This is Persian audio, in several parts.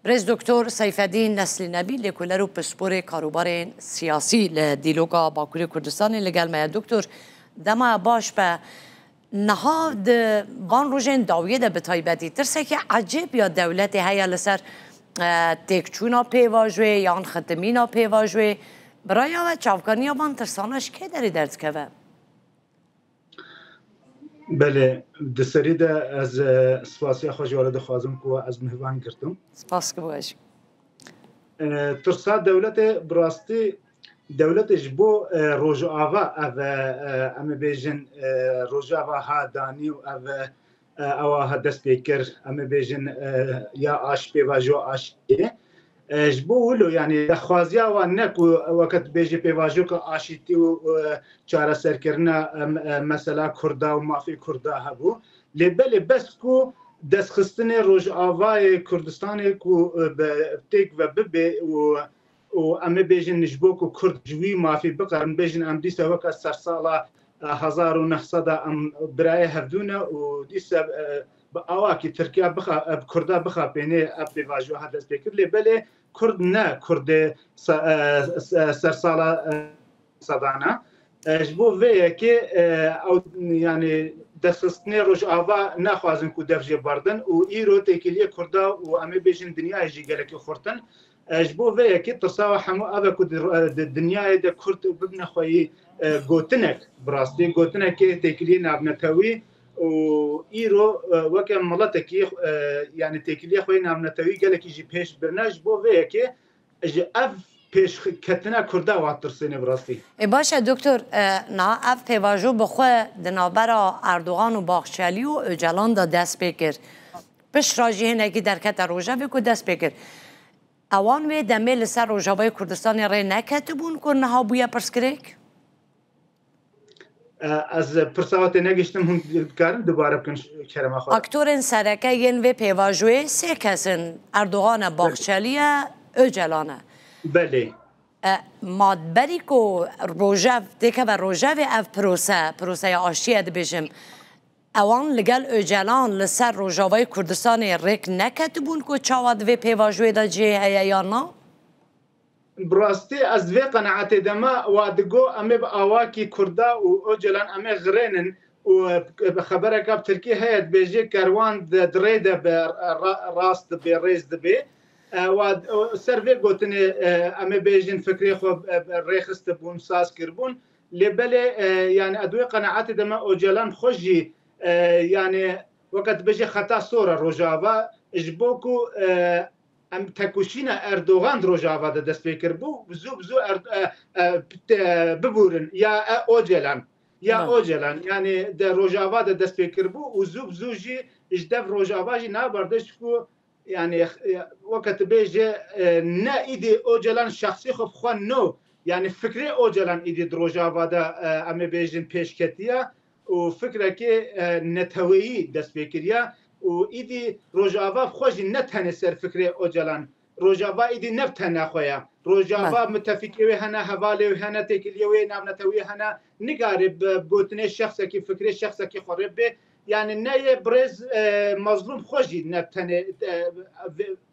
رئیس دکتر سیفالدین نسلی نبی لکولرو پسپور کاروبار سیاسی لدیلوگا باکوری کردستان لگل ما دکتر دما باش به نهاد وان روژن داویه ده بتایبتی ترسه که عجب یا دولت هیا لسر تکچونا پیواجوه یا آن ختمینا پیواجوه برای و چاوکانی وان ترسانش که داری درد که بله دسری ده از سپاسی خوشواره ده خوازم که از مهوان کردم سپاس که باش ترسا دولت براستی دولتش بو روز آوا ام بیجن روز آوا ها دانی و ها دست بیکر ام بیجن یا آش پیواجو آش جبو ولو يعني خوازيا وانك وقت بيجي بيواجو كاشيتي وشارع سركرنا مثلا كردا وما في كردا هبو لبل بس كو دس خستني روج آوای کردستان کو بتيك وببي و ام بيجن نجبوكو كرد جوي ما في بقرن بيجن ام دي سوك سرسالا 1900 ام براي هفدونا و دي آواکی ترکیه بخا کرده بخا بینه اب بیواجو ها دست بکر لبله کرد نه کرد سرسالا صدانا جبو ویه که او یعنی دستخستنی روش آوا نخوازن که دفجه بردن و ایرو تکیلیه کرده و امی بیشن دنیا جی گلکی خورتن جبو ویه که ترساو همو اوه که دنیا ده کرد ببنه خواهی گوتنک براستی گوتنک که تکیلیه نابنتوی و ایرو وکم ملتکی یعنی تکیلیه خوی نامنتوی گلکی جی پیش برنج بو وی که اف پیش کتنا کرده واتر سینه براستی باشه دکتر نه اف پیواجو بخواه دنابرا اردوغان و باخچالی و اجلان دا دست بکر پش راجی هنگی درکت روژه بکو دست بکر اوان وی دمه لسر روژه بای کردستان ری نکتبون که نها بویا پرسکریک؟ از پرساوات نگشتم هم کارم دوباره بکن کرم خود اکتورن سرکه ین و پیواجوی سه کسن اردوغان باخچالیه اجلانه بله مادبری که روژه دیگه و روژه و اف پروسه آشتیه ده بشم اوان لگل اجلان لسر روژاوای کردستان ریک نکتبون که چاواد و پیواجوی دا جه هیا یا نا؟ براستی از وی قناعت دما وادگو امی با آواکی کردا و اجلان امی غرینن و خبره کاب ترکیه هیت بیجی کاروان دریده به راست به ریز دبی و سروی گوتنی امی بیجین فکری خوب ریخست بون ساز کربون لبله یعنی ادوی قناعت دما اجلان خوشی یعنی وقت بیجی خطا سورا روجاوا اجبوکو ام تکوشینا اردوغان روجاوا ده دست بکر بو بزو ببورن یا اوجلان یعنی ده روجاوا ده دست بکر بو بزو جی اجدف روجاوا جی نابردش کو یعنی وقت بیجه نه ایدی اوجلان شخصی خوب خوان نو یعنی فکری اوجلان ایدی روجاوا ده امی بیجن پیشکتیه و فکره که نتویی دست بکریه و ایدی روجاوا خوشی نتنه سر فکری اوجلان روجاوا ایدی نفتنه خویا روجاوا متفقی و هنه حواله و هنه تکلیه و نامنتوی هنه نگاره بگوتنه شخصی که فکری شخصی که خورب به یعنی نه برز مظلوم خوشی نتنه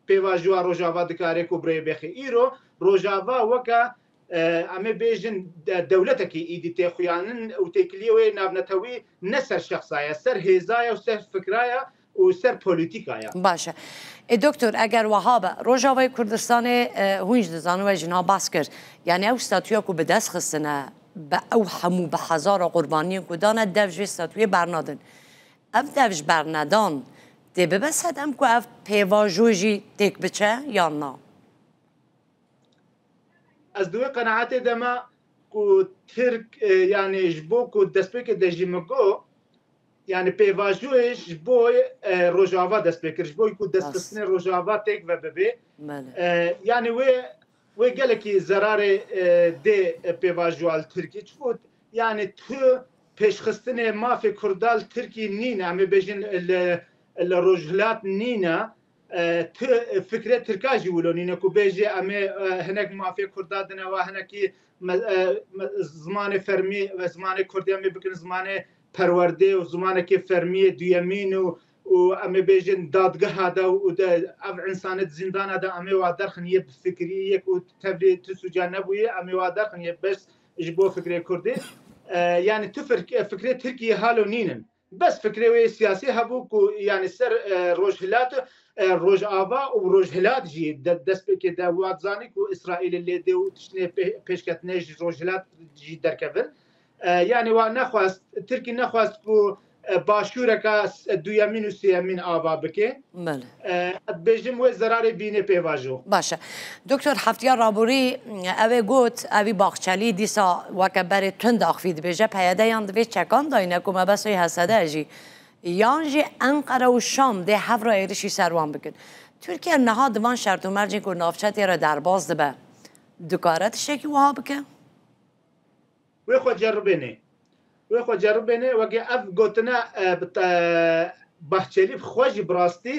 پیواجوا روجاوا دکاره کو بری بخی ایرو روجاوا وکا امی بیجن دولتکی ایدی تخویانن و تکلیه و نامنتوی نسر شخصی سر هزای و سر فکرای و سر پولیتیکایا باشه دکتر اگر وهابه روجاوای کردستان هونج دزانو و جنها باس کرد یعنی او ستاتویا کو به دست خستنه به او همو به هزار قربانی کو دانه دفج ستاتوی برنادن اف دفج برندان ده ببسد ام کو اف پیواجوجی تک بچه یا نه از دوی قناعت دما کو ترک یعنی جبو کو دست بک دجیمگو یعنی پیواجویش بوی روجاوا دست بکرش بوی کو دست خستن روجاوا تک و ببی یعنی وی گلکی ضرر ده پیواجوال ترکی چفود یعنی تو پیش خستن مافی کردال ترکی نینه امی بیجن الروجلات نینه تو فکره ترکاجی ولو نینه کو بیجی امی هنک مافی کردادنه و هنکی زمان فرمی و زمان کردی امی بکن زمان پرورده و زمانی که فرمی دویمین و و امی بیجن دادگاه دا و اف انسانت زندان دا امی وادر خنیه بفکری یک و تبلی تسوجا نبویه امی وادر خنیه بس جبو فکری کردی يعني فكرة تركيا هالو نينن بس فكرة سياسية هبوكو يعني سر روجهلات روج آبا و روجهلات جي دست بك دوات زانيكو إسرائيل اللي دو تشني بيشكت نيج روجهلات جي دركبن يعني ونخواست تركي نخواست كو باشورك دويامين و سيامين آبا بكي بله بيجم و زراري بيني بيواجو باشه دکتر هفتیار رابوری اوه گوت اوی باخچلی دیسا وکبر تند آخفید بیجه پیاده یاند وی چکان داینه کمه بسوی حسده اجی یانجی انقره و شام ده هفرا ایرشی سروان بکن ترکیه نها دوان شرط و مرجین که نافچتی را در باز دبه دکارت شکی وها بکن؟ وی خود جربینه وگه اف گوتنا باخچلی خوش براستی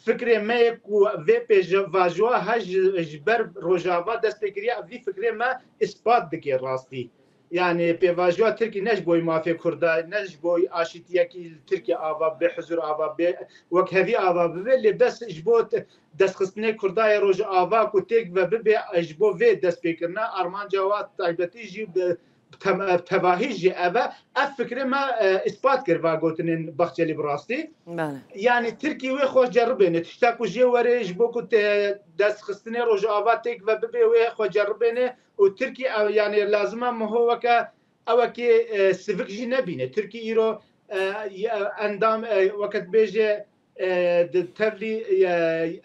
فکر ما کو وی پیج واجوا هج جبر روجاوا دست بگیری وی فکر ما اثبات دکی راستی يعني بيواجوا تركي نج بوي مافيا كردا نج بوي اشيتيا كي تركي ابا بحزور ابا وك هذي ابا اللي بس جبوت دس خصني كردا روج ابا كوتيك وبي جبو في دس بيكرنا ارمان جواد تايبتي جي تباهيجي ابا افكر ما اثبات كرفا قلتن بخجلي براستي يعني تركي وي خوش جربين تشتاكو جي وريج بوكو دس خصني روج ابا تيك وبي وي خوش جربين وتركي يعني لازمه ما هو او كي سيفيك جي نبينه تركي ايرو اندام وقت بيجي تبلي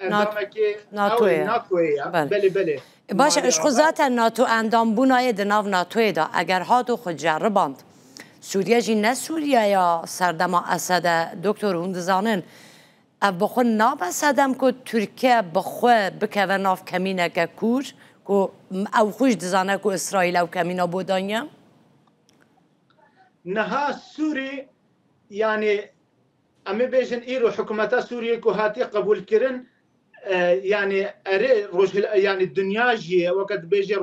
اندامكي ناتويا بله باشه اشخو ذات ناتو اندام بونای دناو ناتوی دا اگر هاتو خود جرباند سوریه جی نه سوریه یا سردما اسد دکتر هندزانن اب بخو نابسدم که ترکیه بخو بکوه ناف کمینه که کور که او خوش دزانه که اسرائیل او کمینه بودانیم؟ نها سوری يعني اما بيجن ايرو حكومات سوريا كو هاتي قبول كرن يعني اري روج يعني الدنيا جي وقت بيجي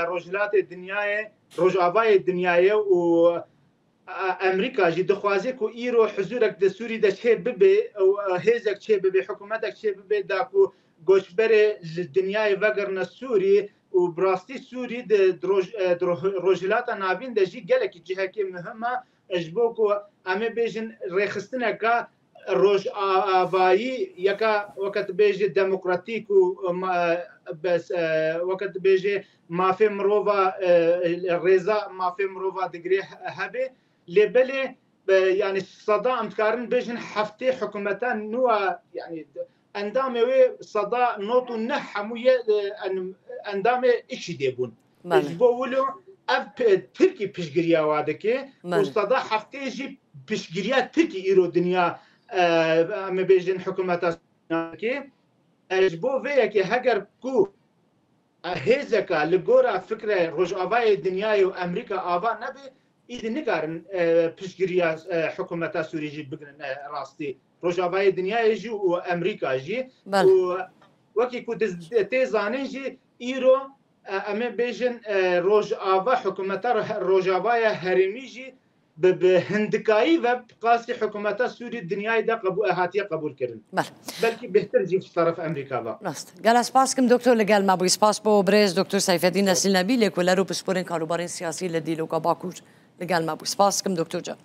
روجلات الدنيا روج اباي الدنيا و امريكا جي دخوازي كو ايرو حضورك د سوري د شي ببي او هيزك شي ببي حكومتك شي ببي داكو گوشبر الدنيا وگرنا سوري وبراستي سوري د روجلات نابين د جي گلك جهه مهمه اجبوكو اما بيجن ريخستنكا روج آوایی یکا وقت بیجی دموکراتیک و بس وقت بیجی مافی مروفا رضا مافی مروفا دگری هبه لبله يعني صدا امتكارن بیجن هفته حکومتان نوا يعني اندام وی صدا نوتو نحمویه اندام ایشی دیبون اجبولو اف ترکی پیشگیری آواده که صدا هفته جی پیشگیری ترکی ایرو دنیا اما بیجن حکومت که اجبو وی که هگر کو هیزکا لگورا فکر روج آوای دنیای و امریکا آوا نبی اید نکارن پیشگیری حکومت سوری جی بگرن راستی روج آوای دنیای جی و امریکا جی و وکی کو تیزانه جی ایرو اما بیجن روج آوا حکومت روج آوای هرمی جی بهندكاي وبقاسي حكومات سوريا الدنيا دا هاتيه قبول كرن بلكي بهتر جي في طرف امريكا با راست قال اسباسكم دكتور لقال ما بو اسباس بو بريز دكتور سيف الدين نسل نبيل كولارو بسبورين كاروبارين سياسي لديلو باكور لقال ما بو اسباسكم دكتور جا